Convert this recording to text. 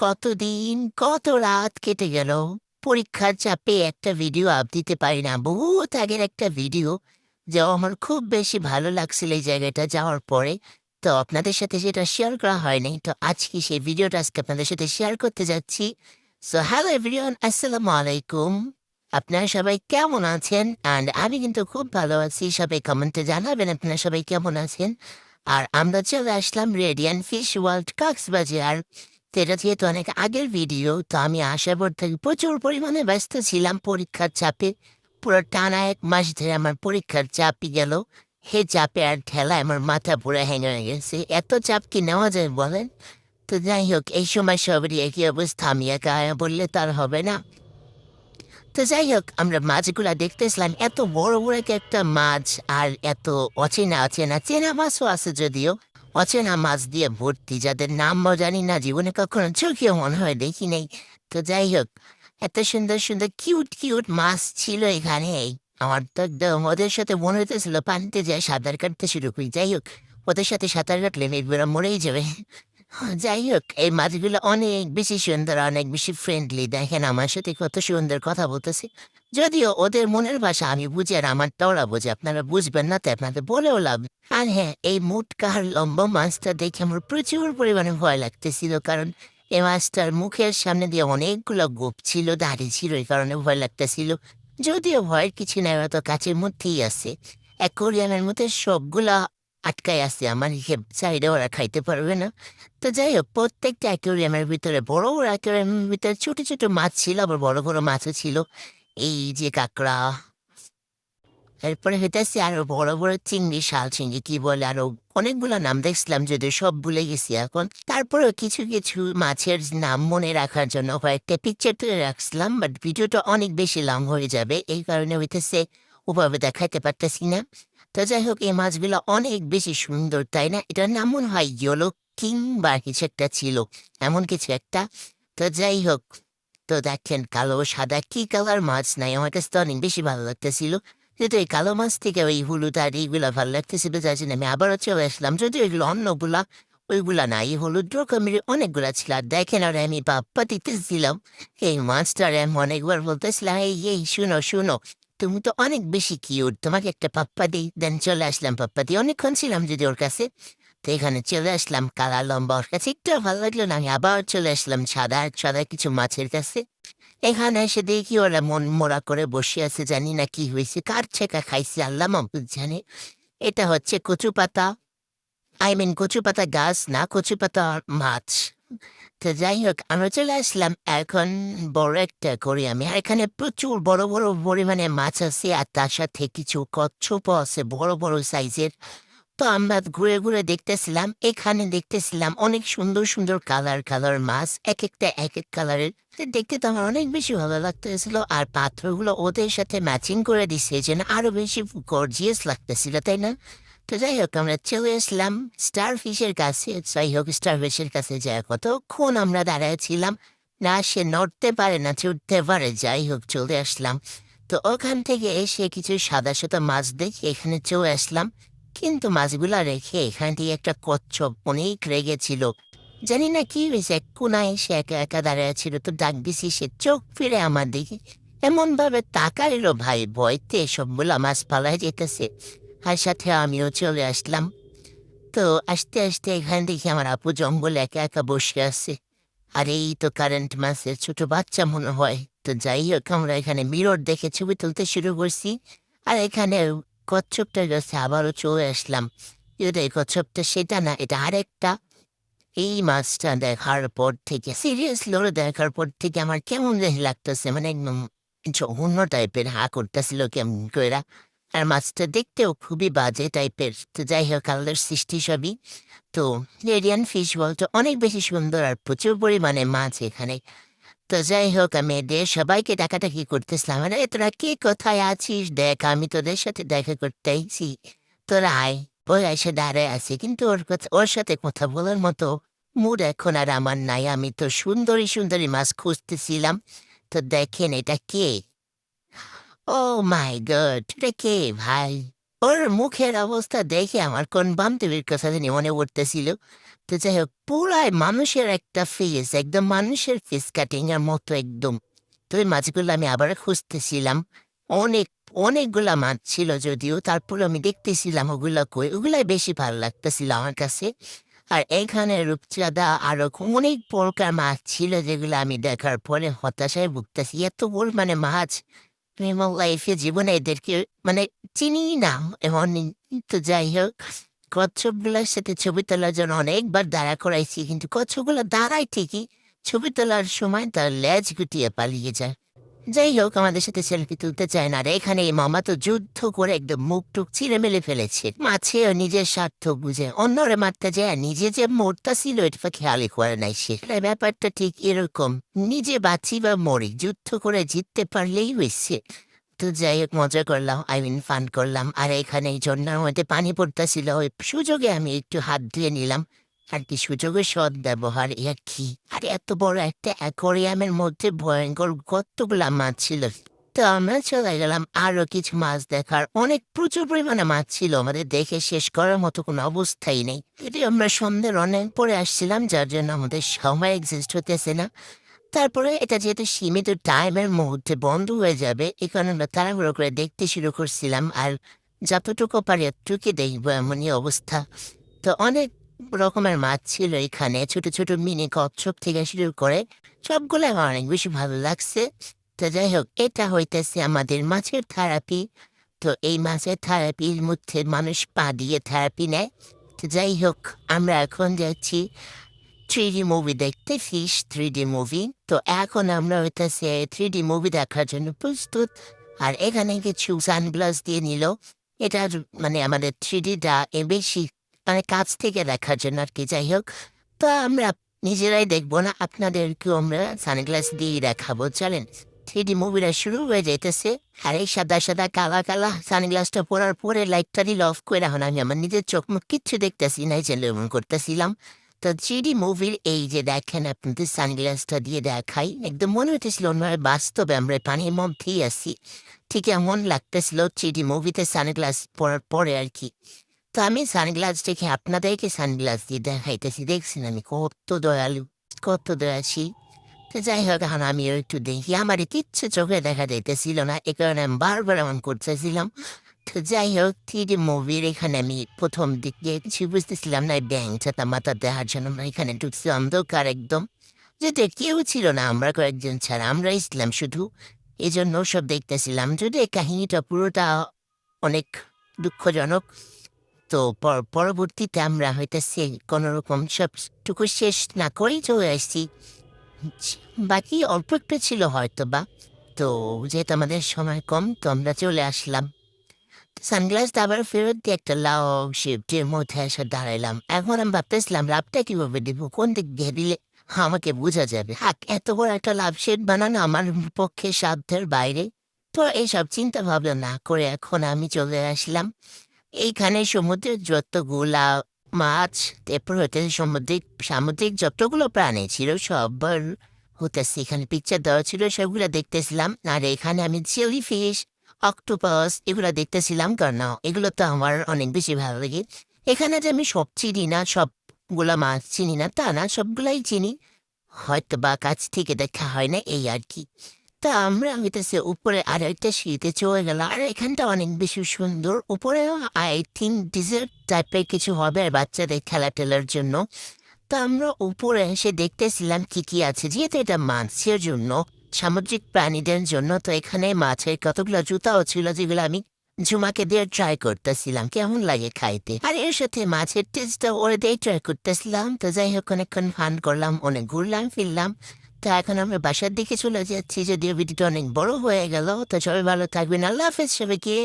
কতদিন, কত রাত কেটে গেল। পরীক্ষার চাপে একটা ভিডিও দিতে পারি না। বহুত আগের একটা ভিডিও, যা আমার খুব বেশি ভালো লাগছিল এই জায়গাটা যাওয়ার পরে। তো আপনাদের সাথে সেটা শেয়ার করা হয়নি। তো আজকে সেই ভিডিওটা আপনাদের সাথে শেয়ার করতে যাচ্ছি। সো হ্যালো এভরিওয়ান, আসসালামু আলাইকুম। আপনারা সবাই কেমন আছেন? অ্যান্ড আমি কিন্তু খুব ভালো আছি। সবাই কমেন্টে জানাবেন আপনারা সবাই কেমন আছেন। আর আমরা চলে আসলাম রেডিয়ান ফিশ ওয়ার্ল্ড কক্সবাজার। তো এটা যেহেতু অনেক আগের ভিডিও, তো আমি আসার পর থেকে প্রচুর পরিমাণে ব্যস্ত ছিলাম পরীক্ষার চাপে। পুরো টানা ১ মাস ধরে আমার পরীক্ষার চাপই গেল। হে চাপে আর ঠেলায় আমার মাথা পুরো হ্যাং হয়ে গেছে। এত চাপ কি নেওয়া যায় বলেন? তো যাই হোক, এই সময় সবারই একই অবস্থা, আমি একা বললে তার হবে না। তো যাই হোক, আমরা মাছগুলা দেখতেছিলাম, এত বড় বড় এক একটা মাছ। আর এত অচেনা অচেনা চেনা মাছও আছে যদিও, অচেনা মাছ দিয়ে ভর্তি, যাদের নামও জানি না, জীবনে কখনো চোখেও মনে হয় দেখি নেই। তো যাই হোক, এত সুন্দর সুন্দর কিউট কিউট মাছ ছিল এখানে। আমার তো একদম ওদের সাথে মনে হইতেছিল পানিতে যায় সাঁতার কাটতে শুরু করি। যাই হোক, ওদের সাথে সাঁতার কাটলে মেঘবেরা মরেই যাবে। যাই হোক, এই মাছগুলো অনেক বেশি সুন্দর, অনেক বেশি ফ্রেন্ডলি। দেখেন আমার সাথে কত সুন্দর কথা বলতেছে। যদিও ওদের মনের ভাষা আমি বুঝি আর আমারটা ওরা বোঝে, আপনারা বুঝবেন না, তাই আপনাদের বলেও লাভ। আর হ্যাঁ, এই মোটকার লম্বা মাছটা দেখে আমার প্রচুর পরিমাণে ভয় লাগতেছিল, কারণ এই মাছটার মুখের সামনে দিয়ে অনেকগুলো গোঁফ ছিল, দাড়ি ছিল, এই কারণে ভয় লাগতেছিল। যদিও ভয়ের কিছু নাই, ওরা তো কাছের মধ্যেই আছে। অ্যাকোরিয়ামের মধ্যে সবগুলা আটকায় আছে, আমার হিসেব চাইলে ওরা খাইতে পারবে না। তো যাই হোক, প্রত্যেকটা অ্যাকোরিয়ামের ভিতরে বড় বড় অ্যাকোরিয়ামের ভিতরে ছোট ছোট মাছ ছিল, আবার বড় বড় মাছও ছিল। এই যে কাঁকড়া, এরপরে হইতেছে আরো বড় বড় চিংড়ি, শাল চিংড়ি কি বলে, আরো অনেকগুলো নাম দেখছিলাম, যদি সব ভুলে গেছি এখন। তারপরেও কিছু কিছু মাছের নাম মনে রাখার জন্য কয়েকটা পিকচার তুলে রাখছিলাম, বাট ভিডিওটা অনেক বেশি লং হয়ে যাবে, এই কারণে হইতেছে ওভাবে দেখাইতে পারতেছি না। তো যাই হোক, এই মাছগুলো অনেক বেশি সুন্দর, তাই না? এটার নাম মনে হয় ইয়েলো কিং বা কিছু একটা ছিল, এমন কিছু একটা। তো যাই হোক, তো দেখেন কালো সাদা কি কালার মাছ নাই, আমার কাছে তো অনেক বেশি ভালো লাগতেছিল। যেহেতু এই কালো মাছ থেকে ওই হলুদ আর এইগুলা ভালো লাগতেছিল, যার জন্য আমি আবারও চলে আসলাম। যদিও এগুলো অন্যগুলা, ওইগুলা না, এই হলুদ রকমের অনেকগুলা ছিল। আর দেখেন, আর আমি পাপ্পা দিতেছিলাম এই মাছটার, আমি অনেকবার বলতেছিলাম, এই এই শুনো শুনো, তুমি তো অনেক বেশি কিউট, তোমাকে একটা পাপ্পা দিই। দেন চলে আসলাম পাপ্পা দিয়ে, অনেকক্ষণ ছিলাম যদি ওর কাছে। তো এখানে চলে আসলাম কালা লম্বা, ওর কাছে একটু ভালো লাগলো না, আমি আবার চলে আসলাম সাদা সাদা কিছু মাছের কাছে। এখানে এসে দেখি ওরা মন মরা করে বসে আছে, জানি না কি হয়েছে, কার ছেঁকা খাইছে আল্লাহ মাহবুব জানে। এটা হচ্ছে কচু পাতা, আই মিন কচু পাতা গাছ না, কচু পাতা মাছ। তো যাই হোক, আমরা চলে আসলাম এখন বড় একটা আমি, আর এখানে প্রচুর বড় বড় পরিমাণে মাছ আছে, আর তার সাথে কিছু কচ্ছপও আছে বড় বড় সাইজের। তো আমরা ঘুরে ঘুরে দেখতেছিলাম, এখানে দেখতেছিলাম অনেক সুন্দর সুন্দর কালার কালার মাছ, এক একটা এক এক কালারের। তো দেখতে তো আমার অনেক বেশি ভালো লাগতেছিল, আর পাথরগুলো ওদের সাথে ম্যাচিং করে দিচ্ছে, যেন আরো বেশি গর্জিয়াস লাগতেছিল, তাই না? তো যাই হোক, আমরা চলে আসলাম স্টার ফিশের কাছে। যাই হোক, স্টার ফিশের কাছে যায় কতক্ষণ আমরা দাঁড়ায় ছিলাম, না সে নড়তে পারে না চড়তে পারে। যাই হোক, চলে আসলাম। তো ওখান থেকে এসে কিছু সাদা সাদা মাছ দেখে এখানে চলে আসলাম, কিন্তু মাছগুলা রেখে এখান থেকে একটা কচ্ছপ অনেক রেগেছিল। জানি না কি হয়েছে, এক কোনায় এসে একা একা দাঁড়ায় ছিল। তো ডাক দিছি, সে চোখ ফিরে আমার দিকে এমন ভাবে তাকাইলো, ভাই ভয়তে সবগুলা মাছ পালায় যেতেছে। আর সাথে আমিও চলে আসলাম। তো আস্তে আস্তে এখান থেকে আমার আপু জঙ্গলে একা একা বসে আছে। আর এই তো কারেন্ট মাছের ছোট বাচ্চা মনে হয়। তো যাই হোক, আমরা এখানে মিরর দেখে ছবি তুলতে শুরু করছি। আর এখানে কচ্ছপটার কাছে আবারও চলে আসলাম। কিন্তু এই কচ্ছপটা সেটা না, এটা আরেকটা। এই মাছটা দেখার পর থেকে, সিরিয়াসলি ওরা দেখার পর থেকে আমার কেমন জানি লাগতেছে, মানে একদম জঘন্য টাইপের হা করতেছিল কেমন কইরা। আর মাছটা দেখতেও খুবই বাজে টাইপের। তো যাই হোক, আল্লাহর সৃষ্টি সবই। তো রেডিয়ান ফিশ বলতে অনেক বেশি সুন্দর, আর প্রচুর পরিমাণে মাছ এখানে। তো যাই হোক, আমি এদের সবাইকে ডাকাডাকি করতেছিলাম, আরে তোরা কে কোথায় আছিস, দেখ আমি তোদের সাথে দেখা করতে আইছি, তোরা আয়। ওই এসে দাঁড়ায় আছে, কিন্তু ওর সাথে কথা বলার মতো মুড এখন আর আমার নাই। আমি তো সুন্দরী সুন্দরী মাছ খুঁজতেছিলাম। তো দেখেন এটা কে, ও মাই গড, এটা কে ভাই? ওর মুখের অবস্থা দেখে আমার কোন বান্ধবীর কথা জানি মনে পড়তেছিল। তো যাই হোক পুরাই মানুষের একটা ফেস, একদম মানুষের ফেস কাটিং এর মতো একদম। তো ওই মাছগুলো আমি আবার খুঁজতেছিলাম। অনেক অনেকগুলা মাছ ছিল যদিও, তারপরে আমি দেখতেছিলাম ওগুলা কই, ওগুলাই বেশি ভালো লাগতেছিল আমার কাছে। আর এখানে রূপচাঁদা আরো অনেক প্রকার মাছ ছিল যেগুলো আমি দেখার পরে হতাশায় ভুগতেছি। এত পরিমাণে মাছ আমি আমার লাইফে জীবনে এদেরকে মানে চিনি না এমন। তো যাই হোক কচ্ছপগুলোর সাথে ছবি তোলার জন্য অনেকবার দাঁড়া করাইছি, কিন্তু কচ্ছপগুলো দাঁড়ায় ঠিকই, ছবি তোলার সময় তার লেজ গুটিয়ে পালিয়ে যায়। যাই হোক আমাদের সাথে সেলফি তুলতে চায় না, আর এখানে এই মামা তো যুদ্ধ করে একদম মুখ টুক ছিঁড়ে মেলে ফেলেছে। মাছেও নিজের স্বার্থ বুঝে অন্যরে মারতে যায়, নিজে যে মোরটা ছিল এটা খেয়ালই করে নাই সে। তাই ব্যাপারটা ঠিক এরকম, নিজে বাঁচি বা মরি, যুদ্ধ করে জিততে পারলেই হয়েছে। তো যাই হোক মজা করলাম, আই মিন ফান করলাম। আর এখানে এই ঝর্ণার মধ্যে পানি পড়তেছিল, ওই সুযোগে আমি একটু হাত ধুয়ে নিলাম। আর কি সুযোগের সৎ ব্যবহার, এ আর কি। আর এত বড় একটা অ্যাকোরিয়ামের মধ্যে ভয়ঙ্কর কতগুলা মাছ ছিল। তো আমরা চলে গেলাম আরো কিছু মাছ দেখার, অনেক প্রচুর পরিমাণে মাছ ছিল, আমাদের দেখে শেষ করার মতো কোনো অবস্থাই নেই। যদি আমরা সন্ধ্যের অনেক পরে আসছিলাম, যার জন্য আমাদের সময় এক্সিস্ট হতেছে না। তারপরে এটা যেহেতু সীমিত টাইমের মধ্যে বন্ধ হয়ে যাবে, এই কারণে আমরা তাড়াহুড়ো করে দেখতে শুরু করছিলাম। আর যতটুকু পারি এতটুকু দেখবো এমনই অবস্থা। তো অনেক রকমের মাছ ছিল এখানে, ছোট ছোট মিনি কচ্ছপ থেকে শুরু করে সবগুলো আমার অনেক বেশি ভালো লাগছে। তো যাই হোক এটা হইতেছে আমাদের মাছের থেরাপি। তো এই মাছের থেরাপির মধ্যে মানুষ পা দিয়ে থেরাপি নেয়। তো যাই হোক আমরা এখন যাচ্ছি 3D মুভি দেখতে, ফিশ 3D মুভি। তো এখন আমরা হইতেছে 3D মুভি দেখার জন্য প্রস্তুত। আর এখানে কিছু সানগ্লাস দিয়ে নিল, এটা মানে আমাদের 3Dটা বেশি মানে কাছ থেকে দেখার জন্য আর কি। যাই হোক তো আমরা নিজেরাই দেখবো না, আপনাদেরকেও আমরা সানগ্লাস দিয়ে দেখাবো, চলেন। 3D মুভিটা শুরু হয়ে যাইতেছে। আর এই সাদা সাদা কালা কালা সানগ্লাসটা পরার পরে লাইটটা দিল অফ করে, এখন আমি আমার নিজের চোখ মুখ কিচ্ছু দেখতেছি না, যে এমন করতেছিলাম। তো 3D মুভির এই যে দেখেন আপনাদের সানগ্লাসটা দিয়ে দেখাই, একদম মনে হইতেছিল অন্যভাবে বাস্তবে আমরা পানির মধ্যেই আছি, ঠিক এমন লাগতেছিল 3D মুভিতে সানগ্লাস পরার পরে আর কি। তো আমি সানগ্লাস দেখে আপনাদেরকে সানগ্লাস দিয়ে দেখাইতেছি, দেখছেন আমি কত দয়ালু, কত দয়াশী। তো যাই হোক এখন আমি একটু দেখি, আমার কিচ্ছু চোখে দেখা যাইতেছিল না, এ কারণে আমি বারবার এমন করতেছিলাম। তো যাই হোক 3D মুভির এখানে আমি প্রথম দিকে কিছু বুঝতেছিলাম না, ব্যাংকটা মাথা দেখার জন্য আমরা এখানে ঢুকছি অন্ধকার একদম, যেটা কেউ ছিল না, আমরা কয়েকজন ছাড়া, আমরা ছিলাম শুধু। এই জন্য সব দেখতেছিলাম, যদি এই কাহিনীটা পুরোটা অনেক দুঃখজনক। তো পরবর্তীতে আমরা হইতেছে কোনোরকম সবটুকু শেষ না করেই চলে আসছি। বাকি অল্প একটু ছিল হয়তো বা। তো যেহেতু আমাদের সময় কম, তো আমরা চলে আসলাম। সানগ্লাসটা আবার ফেরত দিয়ে একটা লাউ শিফটের মধ্যে এসে দাঁড়াইলাম। এখন আমি ভাবতেছিলাম লাভটা কিভাবে দিব, কোন দিক দিয়ে দিলে আমাকে বোঝা যাবে। এত বড় একটা লাভ শেড বানানো আমার পক্ষে সাধ্যের বাইরে। তো এইসব চিন্তা ভাবনা না করে এখন আমি চলে আসলাম এইখানে সমুদ্রের যতগুলা মাছ, তারপর হতে সামুদ্রিক সামুদ্রিক যতগুলো প্রাণী ছিল সবার হতেছে এখানে পিকচার দেওয়া ছিল, সেগুলো দেখতেছিলাম। আর এখানে আমি জেলি ফিশ, অক্টোপাস এগুলো দেখতেছিলাম, কারণ এগুলো তো আমার অনেক বেশি ভালো লাগে। এখানে যে আমি সব চিনি না, সবগুলা মাছ চিনি না তা না, সবগুলাই চিনি, হয়তো বা কাছ থেকে দেখা হয় না, এই আর কি। তা আমরা হইতেছে উপরে আর একটা শীতে চলে গেল, আর এখানটা অনেক বেশি সুন্দর। উপরে আই থিঙ্ক ডিজার্ট টাইপের কিছু হবে আর বাচ্চাদের খেলা টেলার জন্য। তা আমরা উপরে এসে দেখতেছিলাম কি কি আছে, যেহেতু এটা মাছের জন্য, সামুদ্রিক প্রাণীদের জন্য। তো এখানে মাছের কতগুলো জুতাও ছিল, যেগুলো আমি ঝুমাকে দিয়ে ট্রাই করতেছিলাম কেমন লাগে খাইতে, আর এর সাথে মাছের টেস্টটা ওরে দিয়ে ট্রাই করতেছিলাম। তো যাই হোক অনেকক্ষণ ফান করলাম, অনেক ঘুরলাম ফিরলাম। তো এখন আমরা বাসার দিকে চলে যাচ্ছি, যদিও ভিডিওটা অনেক বড় হয়ে গেল। তো সবাই ভালো থাকবেন, আল্লাহ হাফেজ সবাইকে।